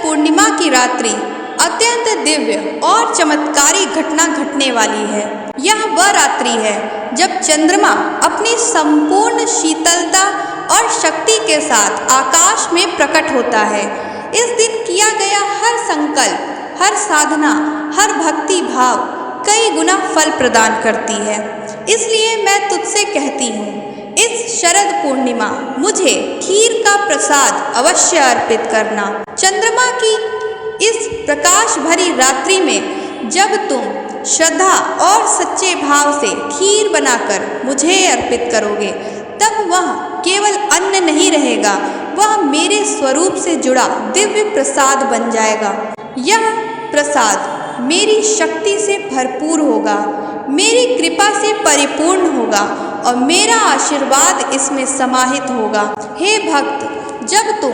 पूर्णिमा की रात्रि अत्यंत दिव्य और चमत्कारी घटना घटने वाली है। यह वह रात्रि है जब चंद्रमा अपनी संपूर्ण शीतलता और शक्ति के साथ आकाश में प्रकट होता है। इस दिन किया गया हर संकल्प, हर साधना, हर भक्ति भाव कई गुना फल प्रदान करती है। इसलिए मैं तुझसे कहती हूँ, इस शरद पूर्णिमा मुझे खीर का प्रसाद अवश्य अर्पित करना। चंद्रमा की इस प्रकाश भरी रात्रि में जब तुम श्रद्धा और सच्चे भाव से खीर बनाकर मुझे अर्पित करोगे, तब वह केवल अन्न नहीं रहेगा, वह मेरे स्वरूप से जुड़ा दिव्य प्रसाद बन जाएगा। यह प्रसाद मेरी शक्ति से भरपूर होगा, मेरी कृपा से परिपूर्ण होगा और मेरा आशीर्वाद इसमें समाहित होगा। हे भक्त, जब तुम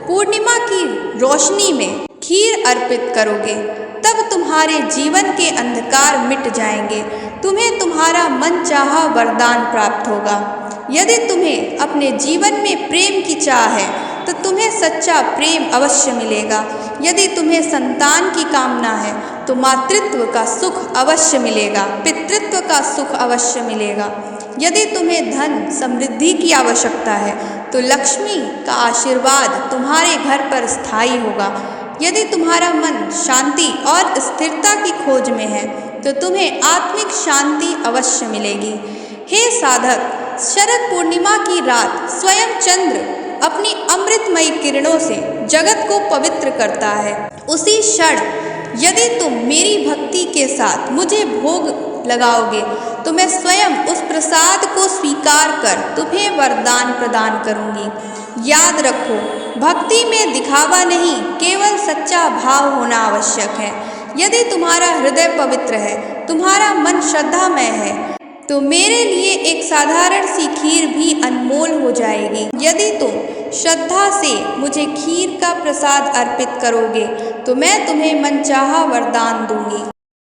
पूर्णिमा की रोशनी में खीर अर्पित करोगे, तब तुम्हारे जीवन के अंधकार मिट जाएंगे, तुम्हें तुम्हारा मनचाहा वरदान प्राप्त होगा। यदि तुम्हें अपने जीवन में प्रेम की चाह है, तो तुम्हें सच्चा प्रेम अवश्य मिलेगा। यदि तुम्हें संतान की कामना है, तो मातृत्व का सुख अवश्य मिलेगा, पितृत्व का सुख अवश्य मिलेगा। यदि तुम्हें धन समृद्धि की आवश्यकता है, तो लक्ष्मी का आशीर्वाद तुम्हारे घर पर स्थायी होगा। यदि तुम्हारा मन शांति और स्थिरता की खोज में है, तो तुम्हें आत्मिक शांति अवश्य मिलेगी। हे साधक, शरद पूर्णिमा की रात स्वयं चंद्र अपनी अमृतमयी किरणों से जगत को पवित्र करता है। उसी क्षण यदि तुम मेरी भक्ति के साथ मुझे भोग लगाओगे, तो मैं स्वयं उस प्रसाद को स्वीकार कर तुम्हें वरदान प्रदान करूंगी। याद रखो, भक्ति में दिखावा नहीं, केवल सच्चा भाव होना आवश्यक है। यदि तुम्हारा हृदय पवित्र है, तुम्हारा मन श्रद्धामय है, तो मेरे लिए एक साधारण सी खीर भी अनमोल हो जाएगी। यदि तुम श्रद्धा से मुझे खीर का प्रसाद अर्पित करोगे, तो मैं तुम्हें मनचाहा वरदान दूंगी।